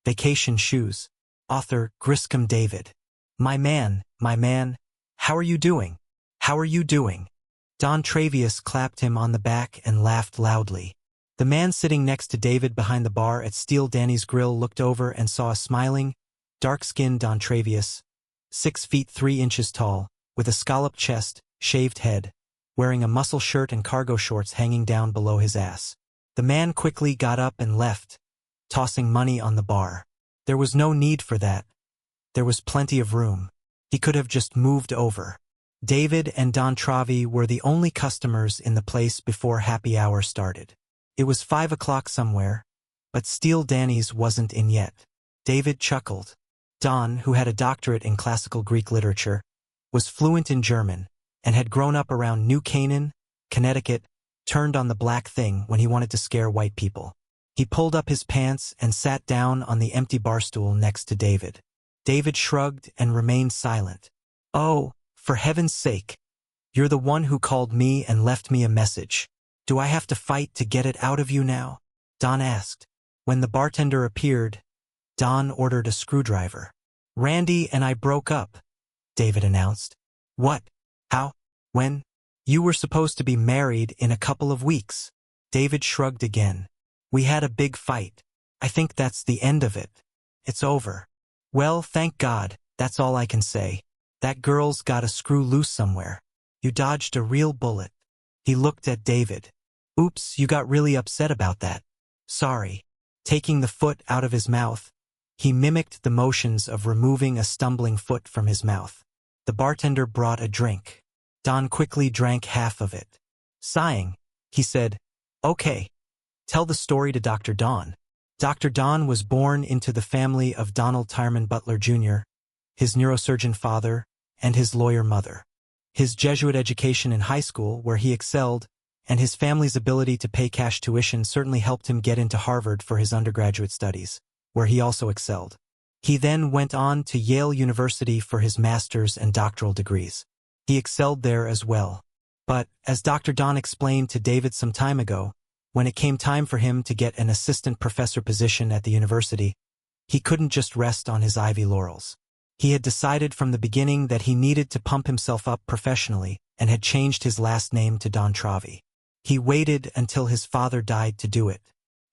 Vacation Shoes. Author Griscom David. My man, how are you doing? How are you doing? Don Travius clapped him on the back and laughed loudly. The man sitting next to David behind the bar at Steel Danny's Grill looked over and saw a smiling, dark-skinned Don Travius, 6 feet 3 inches tall, with a scalloped chest, shaved head, wearing a muscle shirt and cargo shorts hanging down below his ass. The man quickly got up and left, tossing money on the bar. There was no need for that. There was plenty of room. He could have just moved over. David and Don Travi were the only customers in the place before happy hour started. It was 5 o'clock somewhere, but Steel Danny's wasn't in yet. David chuckled. Don, who had a doctorate in classical Greek literature, was fluent in German, and had grown up around New Canaan, Connecticut, turned on the black thing when he wanted to scare white people. He pulled up his pants and sat down on the empty bar stool next to David. David shrugged and remained silent. Oh, for heaven's sake. You're the one who called me and left me a message. Do I have to fight to get it out of you now? Don asked. When the bartender appeared, Don ordered a screwdriver. Randy and I broke up, David announced. What? How? When? You were supposed to be married in a couple of weeks. David shrugged again. We had a big fight. I think that's the end of it. It's over. Well, thank God, that's all I can say. That girl's got a screw loose somewhere. You dodged a real bullet. He looked at David. Oops, you got really upset about that. Sorry. Taking the foot out of his mouth, he mimicked the motions of removing a stumbling foot from his mouth. The bartender brought a drink. Don quickly drank half of it. Sighing, he said, Okay. Tell the story to Dr. Don. Dr. Don was born into the family of Donald Tyreman Butler Jr., his neurosurgeon father, and his lawyer mother. His Jesuit education in high school, where he excelled, and his family's ability to pay cash tuition certainly helped him get into Harvard for his undergraduate studies, where he also excelled. He then went on to Yale University for his master's and doctoral degrees. He excelled there as well. But, as Dr. Don explained to David some time ago, when it came time for him to get an assistant professor position at the university, he couldn't just rest on his ivy laurels. He had decided from the beginning that he needed to pump himself up professionally and had changed his last name to Don Travi. He waited until his father died to do it.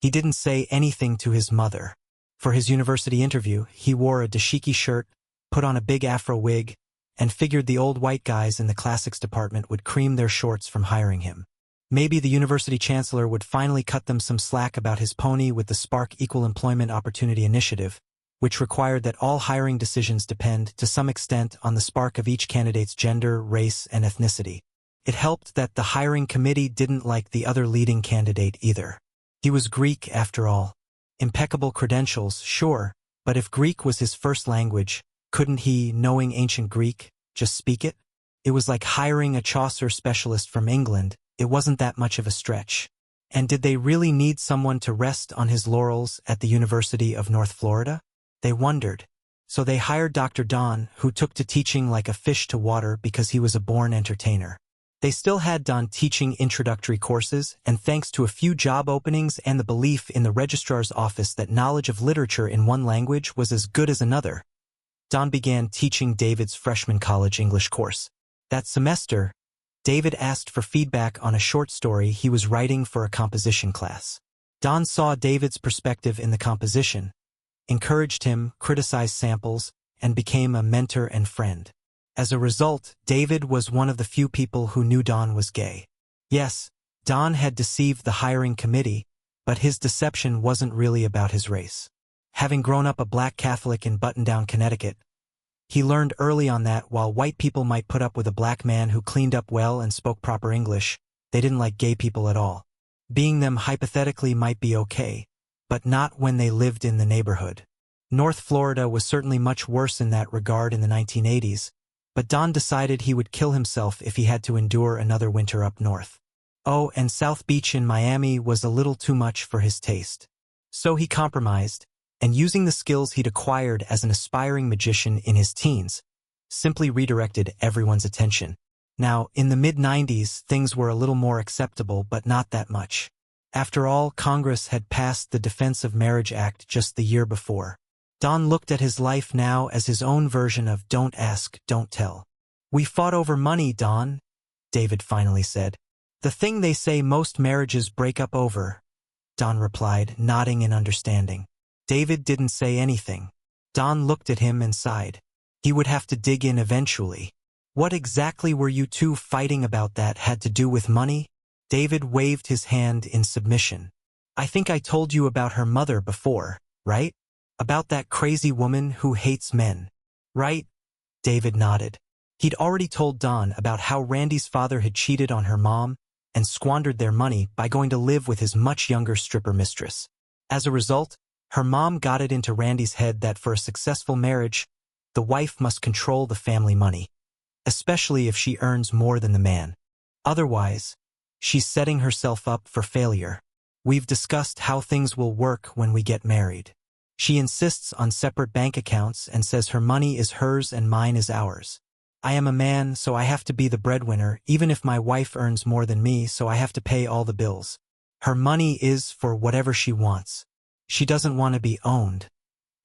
He didn't say anything to his mother. For his university interview, he wore a dashiki shirt, put on a big afro wig, and figured the old white guys in the classics department would cream their shorts from hiring him. Maybe the university chancellor would finally cut them some slack about his pony with the Spark Equal Employment Opportunity Initiative, which required that all hiring decisions depend to some extent on the spark of each candidate's gender, race, and ethnicity. It helped that the hiring committee didn't like the other leading candidate either. He was Greek after all. Impeccable credentials, sure, but if Greek was his first language, couldn't he, knowing ancient Greek, just speak it? It was like hiring a Chaucer specialist from England. It wasn't that much of a stretch. And did they really need someone to rest on his laurels at the University of North Florida? They wondered. So they hired Dr. Don, who took to teaching like a fish to water because he was a born entertainer. They still had Don teaching introductory courses, and thanks to a few job openings and the belief in the registrar's office that knowledge of literature in one language was as good as another, Don began teaching David's freshman college English course. That semester, David asked for feedback on a short story he was writing for a composition class. Don saw David's perspective in the composition, encouraged him, criticized samples, and became a mentor and friend. As a result, David was one of the few people who knew Don was gay. Yes, Don had deceived the hiring committee, but his deception wasn't really about his race. Having grown up a black Catholic in Buttondown, Connecticut, he learned early on that while white people might put up with a black man who cleaned up well and spoke proper English, they didn't like gay people at all. Being them hypothetically might be okay, but not when they lived in the neighborhood. North Florida was certainly much worse in that regard in the 1980s, but Don decided he would kill himself if he had to endure another winter up north. Oh, and South Beach in Miami was a little too much for his taste. So he compromised, and using the skills he'd acquired as an aspiring magician in his teens, simply redirected everyone's attention. Now, in the mid-90s, things were a little more acceptable, but not that much. After all, Congress had passed the Defense of Marriage Act just the year before. Don looked at his life now as his own version of don't ask, don't tell. We fought over money, Don, David finally said. The thing they say most marriages break up over, Don replied, nodding in understanding. David didn't say anything. Don looked at him and sighed. He would have to dig in eventually. What exactly were you two fighting about that had to do with money? David waved his hand in submission. I think I told you about her mother before, right? About that crazy woman who hates men. Right? David nodded. He'd already told Don about how Randy's father had cheated on her mom and squandered their money by going to live with his much younger stripper mistress. As a result, her mom got it into Randy's head that for a successful marriage, the wife must control the family money, especially if she earns more than the man. Otherwise, she's setting herself up for failure. We've discussed how things will work when we get married. She insists on separate bank accounts and says her money is hers and mine is ours. I am a man, so I have to be the breadwinner, even if my wife earns more than me, so I have to pay all the bills. Her money is for whatever she wants. She doesn't want to be owned.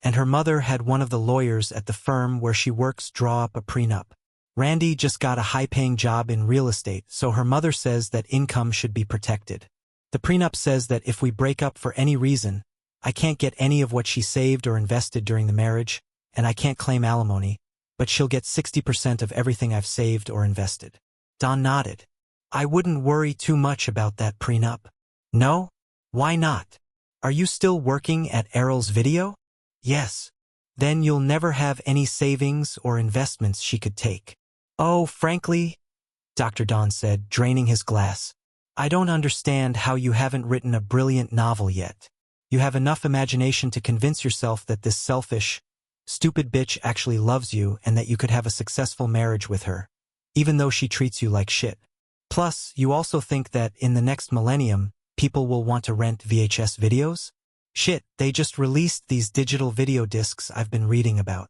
And her mother had one of the lawyers at the firm where she works draw up a prenup. Randy just got a high-paying job in real estate, so her mother says that income should be protected. The prenup says that if we break up for any reason, I can't get any of what she saved or invested during the marriage, and I can't claim alimony, but she'll get 60% of everything I've saved or invested. Don nodded. I wouldn't worry too much about that prenup. No? Why not? Are you still working at Errol's Video? Yes. Then you'll never have any savings or investments she could take. Oh, frankly, Dr. Don said, draining his glass, I don't understand how you haven't written a brilliant novel yet. You have enough imagination to convince yourself that this selfish, stupid bitch actually loves you and that you could have a successful marriage with her, even though she treats you like shit. Plus, you also think that in the next millennium, people will want to rent VHS videos? Shit, they just released these digital video discs I've been reading about.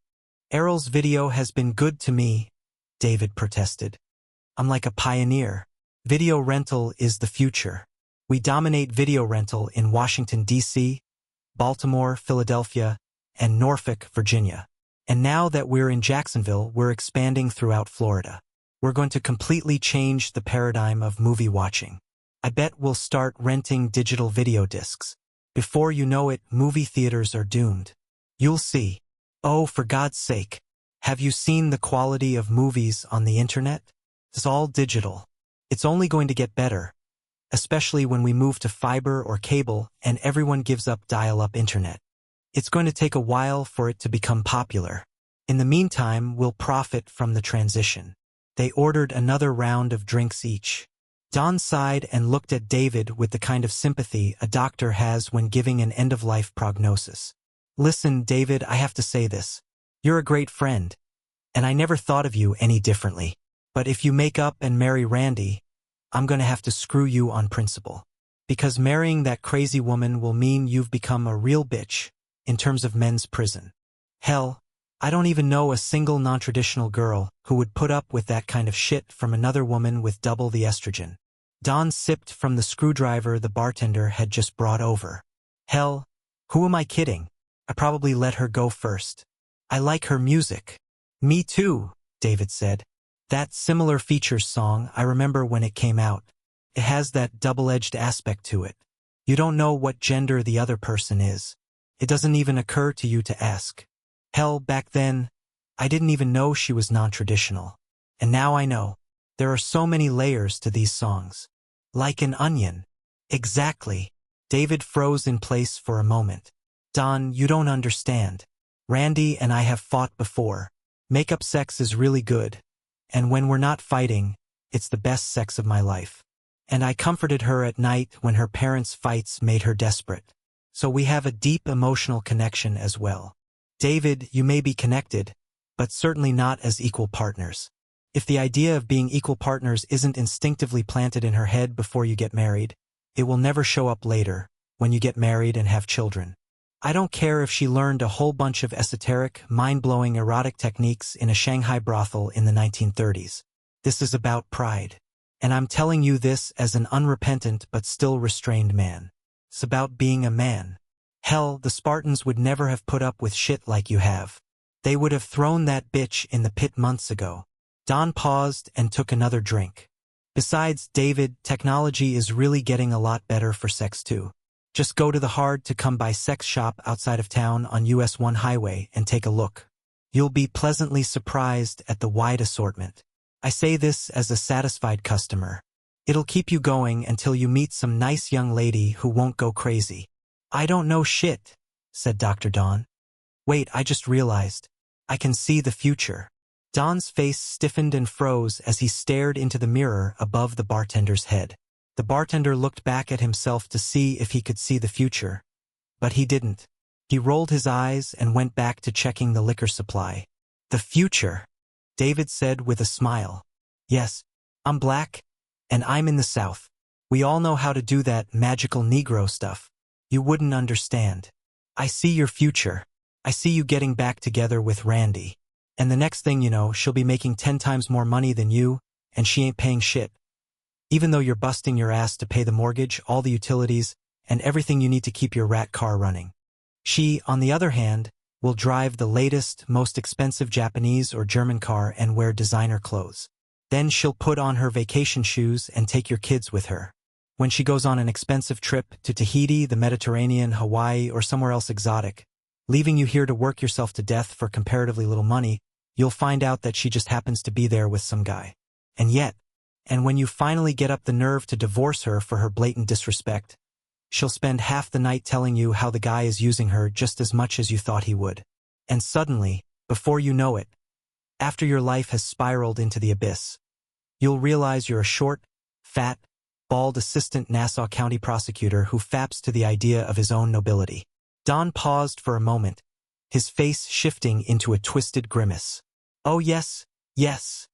Errol's Video has been good to me, David protested. I'm like a pioneer. Video rental is the future. We dominate video rental in Washington, D.C., Baltimore, Philadelphia, and Norfolk, Virginia. And now that we're in Jacksonville, we're expanding throughout Florida. We're going to completely change the paradigm of movie watching. I bet we'll start renting digital video discs. Before you know it, movie theaters are doomed. You'll see. Oh, for God's sake. Have you seen the quality of movies on the internet? It's all digital. It's only going to get better, especially when we move to fiber or cable and everyone gives up dial-up internet. It's going to take a while for it to become popular. In the meantime, we'll profit from the transition. They ordered another round of drinks each. Don sighed and looked at David with the kind of sympathy a doctor has when giving an end-of-life prognosis. Listen, David, I have to say this. You're a great friend, and I never thought of you any differently. But if you make up and marry Randy, I'm going to have to screw you on principle. Because marrying that crazy woman will mean you've become a real bitch in terms of men's prison. Hell, I don't even know a single non-traditional girl who would put up with that kind of shit from another woman with double the estrogen. Don sipped from the screwdriver the bartender had just brought over. Hell, who am I kidding? I probably let her go first. I like her music. Me too, David said. That Similar Features song, I remember when it came out. It has that double-edged aspect to it. You don't know what gender the other person is. It doesn't even occur to you to ask. Hell, back then, I didn't even know she was non-traditional. And now I know. There are so many layers to these songs. Like an onion. Exactly. David froze in place for a moment. Don, you don't understand. Randy and I have fought before. Make-up sex is really good. And when we're not fighting, it's the best sex of my life. And I comforted her at night when her parents' fights made her desperate. So we have a deep emotional connection as well. David, you may be connected, but certainly not as equal partners. If the idea of being equal partners isn't instinctively planted in her head before you get married, it will never show up later, when you get married and have children. I don't care if she learned a whole bunch of esoteric, mind-blowing erotic techniques in a Shanghai brothel in the 1930s. This is about pride. And I'm telling you this as an unrepentant but still restrained man. It's about being a man. Hell, the Spartans would never have put up with shit like you have. They would have thrown that bitch in the pit months ago. Don paused and took another drink. Besides, David, technology is really getting a lot better for sex too. Just go to the hard-to-come-by sex shop outside of town on US 1 highway and take a look. You'll be pleasantly surprised at the wide assortment. I say this as a satisfied customer. It'll keep you going until you meet some nice young lady who won't go crazy. I don't know shit, said Dr. Don. Wait, I just realized. I can see the future. Don's face stiffened and froze as he stared into the mirror above the bartender's head. The bartender looked back at himself to see if he could see the future. But he didn't. He rolled his eyes and went back to checking the liquor supply. The future, David said with a smile. Yes, I'm black, and I'm in the South. We all know how to do that magical Negro stuff. You wouldn't understand. I see your future. I see you getting back together with Randy. And the next thing you know, she'll be making 10 times more money than you, and she ain't paying shit. Even though you're busting your ass to pay the mortgage, all the utilities, and everything you need to keep your rat car running. She, on the other hand, will drive the latest, most expensive Japanese or German car and wear designer clothes. Then she'll put on her vacation shoes and take your kids with her. When she goes on an expensive trip to Tahiti, the Mediterranean, Hawaii, or somewhere else exotic, leaving you here to work yourself to death for comparatively little money, you'll find out that she just happens to be there with some guy. And when you finally get up the nerve to divorce her for her blatant disrespect, she'll spend half the night telling you how the guy is using her just as much as you thought he would. And suddenly, before you know it, after your life has spiraled into the abyss, you'll realize you're a short, fat, bald assistant Nassau County prosecutor who faps to the idea of his own nobility. Don paused for a moment, his face shifting into a twisted grimace. Oh yes, yes,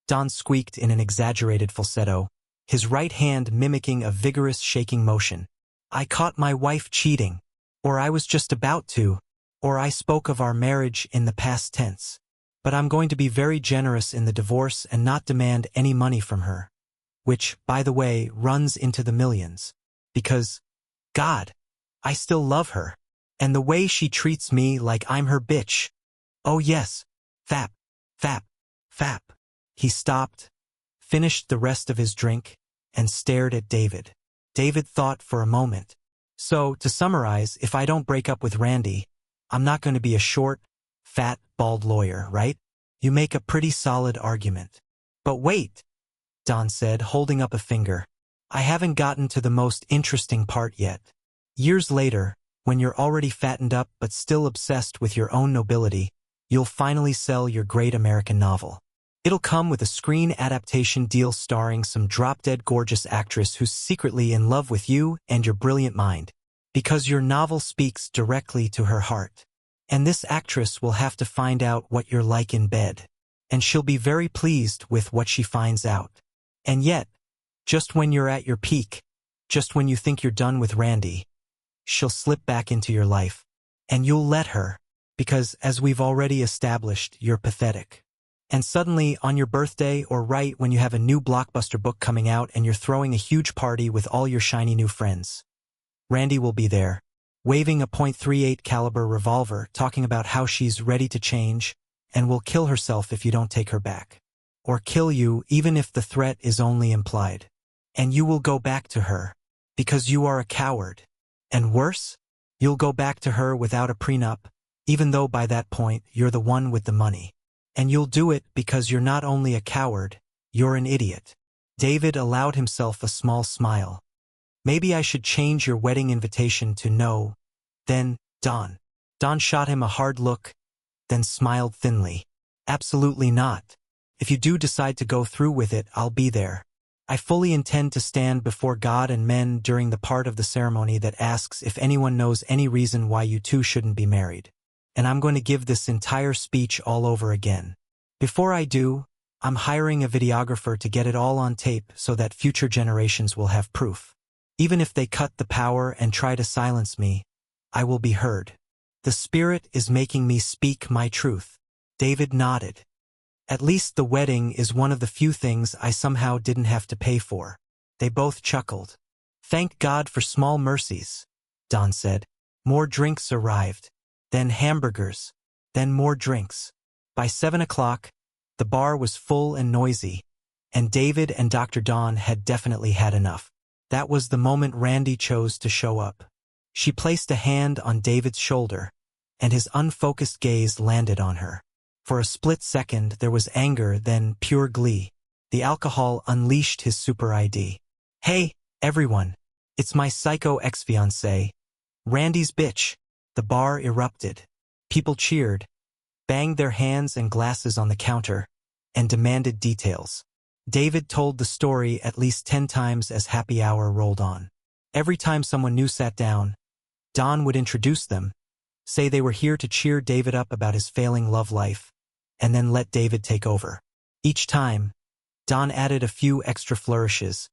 Don squeaked in an exaggerated falsetto, his right hand mimicking a vigorous shaking motion. I caught my wife cheating, or I was just about to, or I spoke of our marriage in the past tense. But I'm going to be very generous in the divorce and not demand any money from her. Which, by the way, runs into the millions. Because, God, I still love her. And the way she treats me like I'm her bitch. Oh yes, fap, fap, fap. He stopped, finished the rest of his drink, and stared at David. David thought for a moment. So, to summarize, if I don't break up with Randy, I'm not going to be a short, fat, bald lawyer, right? You make a pretty solid argument. But wait, Don said, holding up a finger. I haven't gotten to the most interesting part yet. Years later, when you're already fattened up but still obsessed with your own nobility, you'll finally sell your great American novel. It'll come with a screen adaptation deal starring some drop-dead gorgeous actress who's secretly in love with you and your brilliant mind, because your novel speaks directly to her heart. And this actress will have to find out what you're like in bed, and she'll be very pleased with what she finds out. And yet, just when you're at your peak, just when you think you're done with Randy, she'll slip back into your life, and you'll let her, because, as we've already established, you're pathetic. And suddenly, on your birthday or right when you have a new blockbuster book coming out and you're throwing a huge party with all your shiny new friends, Randy will be there, waving a .38 caliber revolver, talking about how she's ready to change and will kill herself if you don't take her back. Or kill you even if the threat is only implied. And you will go back to her, because you are a coward. And worse, you'll go back to her without a prenup, even though by that point you're the one with the money. And you'll do it because you're not only a coward, you're an idiot. David allowed himself a small smile. Maybe I should change your wedding invitation to no, then, Don. Don shot him a hard look, then smiled thinly. Absolutely not. If you do decide to go through with it, I'll be there. I fully intend to stand before God and men during the part of the ceremony that asks if anyone knows any reason why you two shouldn't be married. And I'm going to give this entire speech all over again. Before I do, I'm hiring a videographer to get it all on tape so that future generations will have proof. Even if they cut the power and try to silence me, I will be heard. The Spirit is making me speak my truth. David nodded. At least the wedding is one of the few things I somehow didn't have to pay for. They both chuckled. Thank God for small mercies, Don said. More drinks arrived. Then hamburgers. Then more drinks. By 7 o'clock, the bar was full and noisy, and David and Dr. Don had definitely had enough. That was the moment Randy chose to show up. She placed a hand on David's shoulder, and his unfocused gaze landed on her. For a split second there was anger, then pure glee. The alcohol unleashed his super ID. Hey, everyone, it's my psycho ex-fiancé, Randy's bitch. The bar erupted. People cheered, banged their hands and glasses on the counter, and demanded details. David told the story at least 10 times as happy hour rolled on. Every time someone new sat down, Don would introduce them, say they were here to cheer David up about his failing love life, and then let David take over. Each time, Don added a few extra flourishes,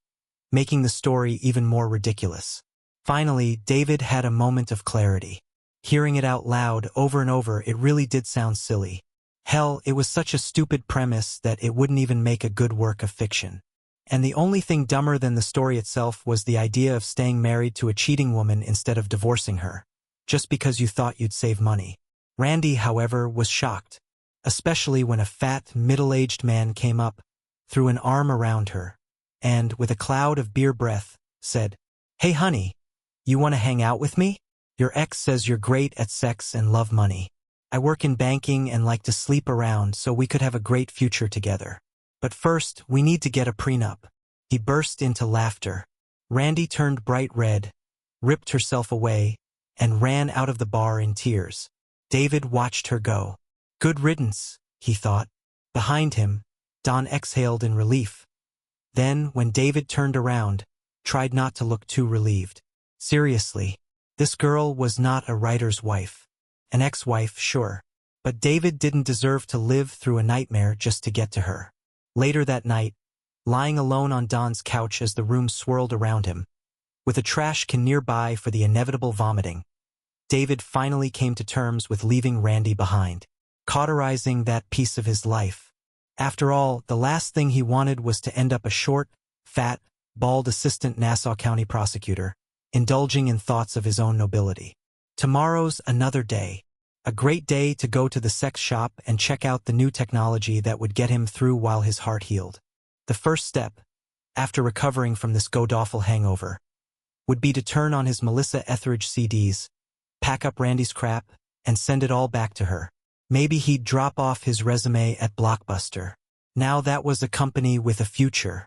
making the story even more ridiculous. Finally, David had a moment of clarity. Hearing it out loud over and over, it really did sound silly. Hell, it was such a stupid premise that it wouldn't even make a good work of fiction. And the only thing dumber than the story itself was the idea of staying married to a cheating woman instead of divorcing her, just because you thought you'd save money. Randy, however, was shocked, especially when a fat, middle-aged man came up, threw an arm around her, and, with a cloud of beer breath, said, "Hey honey, you want to hang out with me? Your ex says you're great at sex and love money. I work in banking and like to sleep around so we could have a great future together. But first, we need to get a prenup." He burst into laughter. Randy turned bright red, ripped herself away, and ran out of the bar in tears. David watched her go. Good riddance, he thought. Behind him, Don exhaled in relief. Then, when David turned around, tried not to look too relieved. Seriously, this girl was not a writer's wife. An ex-wife, sure. But David didn't deserve to live through a nightmare just to get to her. Later that night, lying alone on Don's couch as the room swirled around him, with a trash can nearby for the inevitable vomiting, David finally came to terms with leaving Randy behind, cauterizing that piece of his life. After all, the last thing he wanted was to end up a short, fat, bald assistant Nassau County prosecutor, indulging in thoughts of his own nobility. Tomorrow's another day. A great day to go to the sex shop and check out the new technology that would get him through while his heart healed. The first step, after recovering from this god-awful hangover, would be to turn on his Melissa Etheridge CDs, pack up Randy's crap, and send it all back to her. Maybe he'd drop off his resume at Blockbuster. Now that was a company with a future.